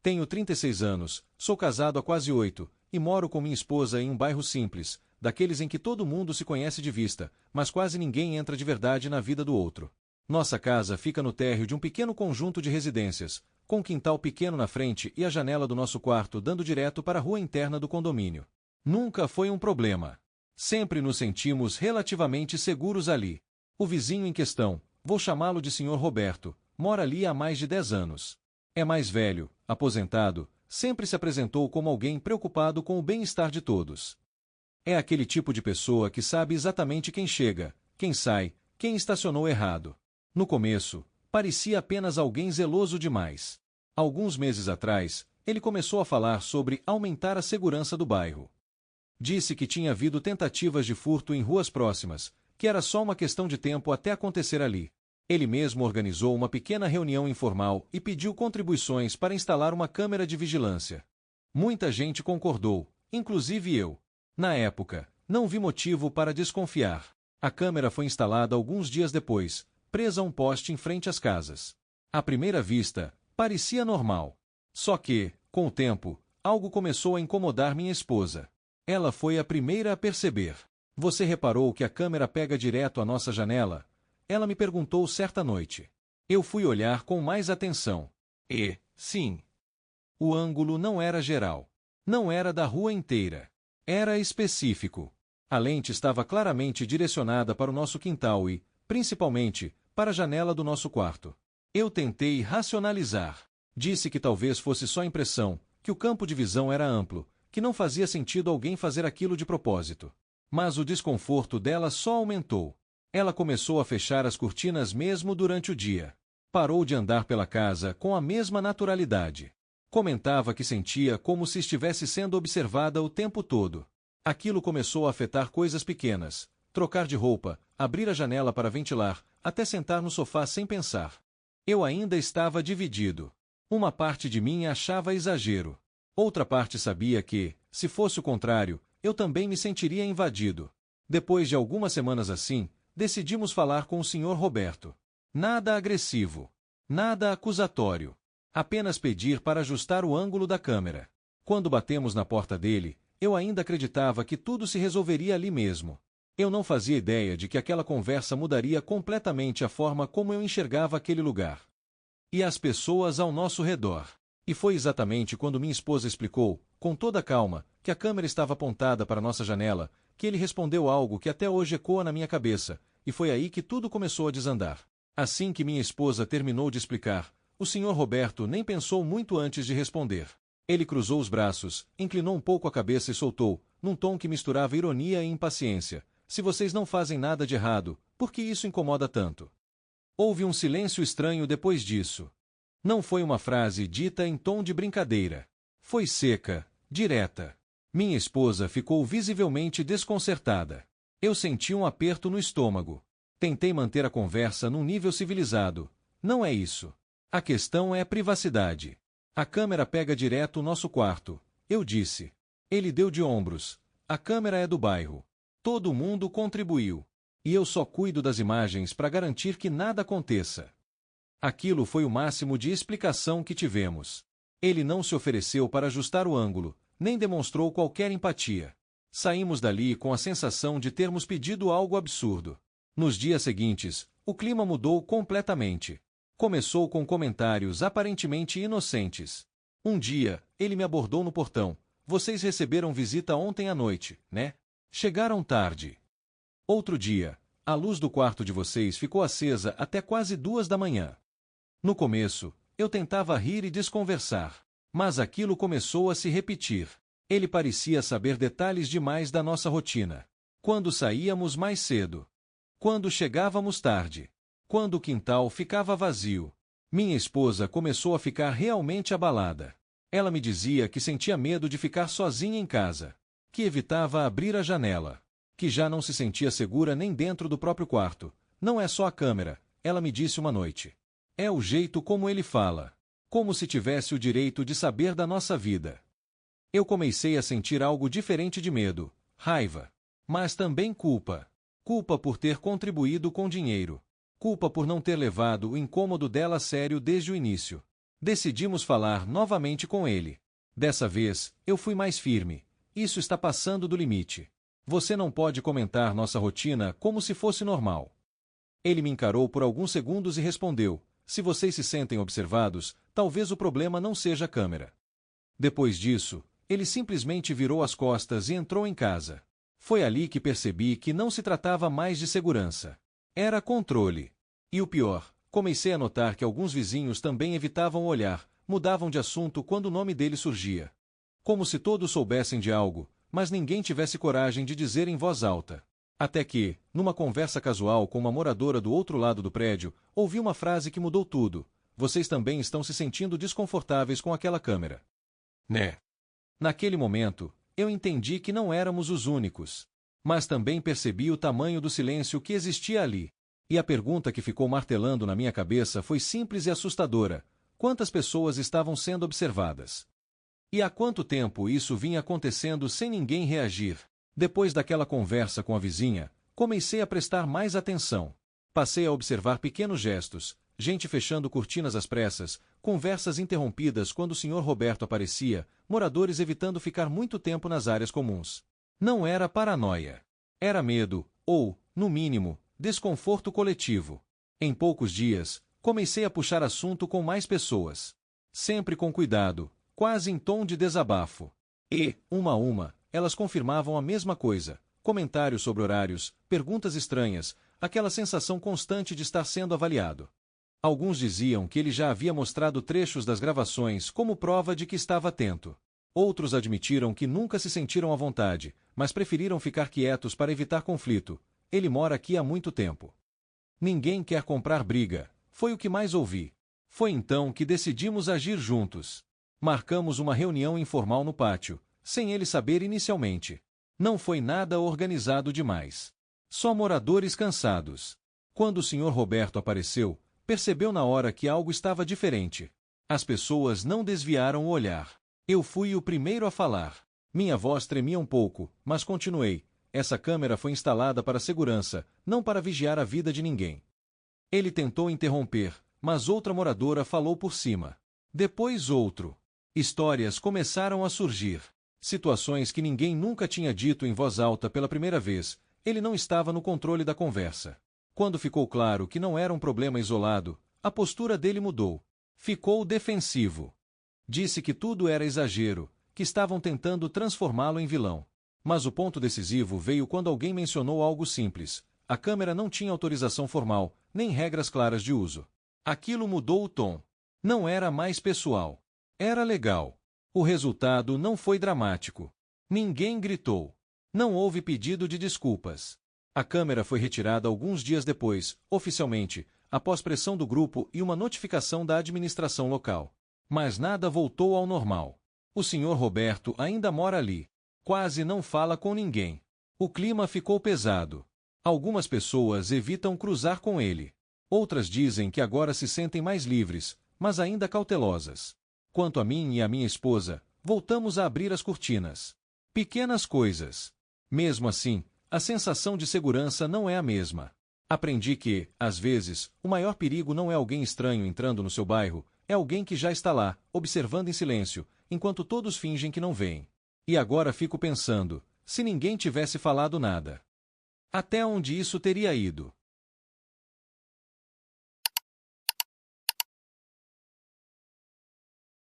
Tenho 36 anos, sou casado há quase 8, e moro com minha esposa em um bairro simples, daqueles em que todo mundo se conhece de vista, mas quase ninguém entra de verdade na vida do outro. Nossa casa fica no térreo de um pequeno conjunto de residências, com um quintal pequeno na frente e a janela do nosso quarto dando direto para a rua interna do condomínio. Nunca foi um problema. Sempre nos sentimos relativamente seguros ali. O vizinho em questão, vou chamá-lo de Sr. Roberto, mora ali há mais de 10 anos. É mais velho, aposentado, sempre se apresentou como alguém preocupado com o bem-estar de todos. É aquele tipo de pessoa que sabe exatamente quem chega, quem sai, quem estacionou errado. No começo, parecia apenas alguém zeloso demais. Alguns meses atrás, ele começou a falar sobre aumentar a segurança do bairro. Disse que tinha havido tentativas de furto em ruas próximas, que era só uma questão de tempo até acontecer ali. Ele mesmo organizou uma pequena reunião informal e pediu contribuições para instalar uma câmera de vigilância. Muita gente concordou, inclusive eu. Na época, não vi motivo para desconfiar. A câmera foi instalada alguns dias depois, presa a um poste em frente às casas. À primeira vista, parecia normal. Só que, com o tempo, algo começou a incomodar minha esposa. Ela foi a primeira a perceber. Você reparou que a câmera pega direto à nossa janela? Ela me perguntou certa noite. Eu fui olhar com mais atenção. E, sim. O ângulo não era geral. Não era da rua inteira. Era específico. A lente estava claramente direcionada para o nosso quintal e, principalmente, para a janela do nosso quarto. Eu tentei racionalizar. Disse que talvez fosse só impressão, que o campo de visão era amplo, que não fazia sentido alguém fazer aquilo de propósito. Mas o desconforto dela só aumentou. Ela começou a fechar as cortinas mesmo durante o dia. Parou de andar pela casa com a mesma naturalidade. Comentava que sentia como se estivesse sendo observada o tempo todo. Aquilo começou a afetar coisas pequenas. Trocar de roupa, abrir a janela para ventilar, até sentar no sofá sem pensar. Eu ainda estava dividido. Uma parte de mim achava exagero. Outra parte sabia que, se fosse o contrário, eu também me sentiria invadido. Depois de algumas semanas assim, decidimos falar com o Sr. Roberto. Nada agressivo. Nada acusatório. Apenas pedir para ajustar o ângulo da câmera. Quando batemos na porta dele, eu ainda acreditava que tudo se resolveria ali mesmo. Eu não fazia ideia de que aquela conversa mudaria completamente a forma como eu enxergava aquele lugar. E as pessoas ao nosso redor. E foi exatamente quando minha esposa explicou, com toda calma, que a câmera estava apontada para nossa janela, que ele respondeu algo que até hoje ecoa na minha cabeça, e foi aí que tudo começou a desandar. Assim que minha esposa terminou de explicar, o Sr. Roberto nem pensou muito antes de responder. Ele cruzou os braços, inclinou um pouco a cabeça e soltou, num tom que misturava ironia e impaciência: "Se vocês não fazem nada de errado, por que isso incomoda tanto?" Houve um silêncio estranho depois disso. Não foi uma frase dita em tom de brincadeira. Foi seca, direta. Minha esposa ficou visivelmente desconcertada. Eu senti um aperto no estômago. Tentei manter a conversa num nível civilizado. Não é isso. A questão é privacidade. A câmera pega direto o nosso quarto, eu disse. Ele deu de ombros. A câmera é do bairro. Todo mundo contribuiu. E eu só cuido das imagens para garantir que nada aconteça. Aquilo foi o máximo de explicação que tivemos. Ele não se ofereceu para ajustar o ângulo, nem demonstrou qualquer empatia. Saímos dali com a sensação de termos pedido algo absurdo. Nos dias seguintes, o clima mudou completamente. Começou com comentários aparentemente inocentes. Um dia, ele me abordou no portão. "Vocês receberam visita ontem à noite, né? Chegaram tarde." Outro dia, a luz do quarto de vocês ficou acesa até quase 2 da manhã. No começo, eu tentava rir e desconversar. Mas aquilo começou a se repetir. Ele parecia saber detalhes demais da nossa rotina. Quando saíamos mais cedo. Quando chegávamos tarde. Quando o quintal ficava vazio. Minha esposa começou a ficar realmente abalada. Ela me dizia que sentia medo de ficar sozinha em casa. Que evitava abrir a janela. Que já não se sentia segura nem dentro do próprio quarto. "Não é só a câmera", ela me disse uma noite. "É o jeito como ele fala. Como se tivesse o direito de saber da nossa vida." Eu comecei a sentir algo diferente de medo, raiva. Mas também culpa. Culpa por ter contribuído com dinheiro. Culpa por não ter levado o incômodo dela a sério desde o início. Decidimos falar novamente com ele. Dessa vez, eu fui mais firme. Isso está passando do limite. Você não pode comentar nossa rotina como se fosse normal. Ele me encarou por alguns segundos e respondeu: se vocês se sentem observados, talvez o problema não seja a câmera. Depois disso, ele simplesmente virou as costas e entrou em casa. Foi ali que percebi que não se tratava mais de segurança. Era controle. E o pior, comecei a notar que alguns vizinhos também evitavam olhar, mudavam de assunto quando o nome dele surgia. Como se todos soubessem de algo, mas ninguém tivesse coragem de dizer em voz alta. Até que, numa conversa casual com uma moradora do outro lado do prédio, ouvi uma frase que mudou tudo. Vocês também estão se sentindo desconfortáveis com aquela câmera. Né? Naquele momento, eu entendi que não éramos os únicos. Mas também percebi o tamanho do silêncio que existia ali. E a pergunta que ficou martelando na minha cabeça foi simples e assustadora: quantas pessoas estavam sendo observadas? E há quanto tempo isso vinha acontecendo sem ninguém reagir? Depois daquela conversa com a vizinha, comecei a prestar mais atenção. Passei a observar pequenos gestos, gente fechando cortinas às pressas, conversas interrompidas quando o Sr. Roberto aparecia, moradores evitando ficar muito tempo nas áreas comuns. Não era paranoia. Era medo, ou, no mínimo, desconforto coletivo. Em poucos dias, comecei a puxar assunto com mais pessoas. Sempre com cuidado, quase em tom de desabafo. E, uma a uma, elas confirmavam a mesma coisa: comentários sobre horários, perguntas estranhas, aquela sensação constante de estar sendo avaliado. Alguns diziam que ele já havia mostrado trechos das gravações como prova de que estava atento. Outros admitiram que nunca se sentiram à vontade, mas preferiram ficar quietos para evitar conflito. Ele mora aqui há muito tempo. Ninguém quer comprar briga, foi o que mais ouvi. Foi então que decidimos agir juntos. Marcamos uma reunião informal no pátio, sem ele saber inicialmente. Não foi nada organizado demais. Só moradores cansados. Quando o Sr. Roberto apareceu, percebeu na hora que algo estava diferente. As pessoas não desviaram o olhar. Eu fui o primeiro a falar. Minha voz tremia um pouco, mas continuei: essa câmera foi instalada para segurança, não para vigiar a vida de ninguém. Ele tentou interromper, mas outra moradora falou por cima. Depois outro. Histórias começaram a surgir. Situações que ninguém nunca tinha dito em voz alta pela primeira vez. Ele não estava no controle da conversa. Quando ficou claro que não era um problema isolado, a postura dele mudou. Ficou defensivo. Disse que tudo era exagero, que estavam tentando transformá-lo em vilão. Mas o ponto decisivo veio quando alguém mencionou algo simples: a câmera não tinha autorização formal, nem regras claras de uso. Aquilo mudou o tom. Não era mais pessoal. Era legal. O resultado não foi dramático. Ninguém gritou. Não houve pedido de desculpas. A câmera foi retirada alguns dias depois, oficialmente, após pressão do grupo e uma notificação da administração local. Mas nada voltou ao normal. O Sr. Roberto ainda mora ali. Quase não fala com ninguém. O clima ficou pesado. Algumas pessoas evitam cruzar com ele. Outras dizem que agora se sentem mais livres, mas ainda cautelosas. Quanto a mim e a minha esposa, voltamos a abrir as cortinas. Pequenas coisas. Mesmo assim, a sensação de segurança não é a mesma. Aprendi que, às vezes, o maior perigo não é alguém estranho entrando no seu bairro, é alguém que já está lá, observando em silêncio, enquanto todos fingem que não veem. E agora fico pensando: se ninguém tivesse falado nada, até onde isso teria ido?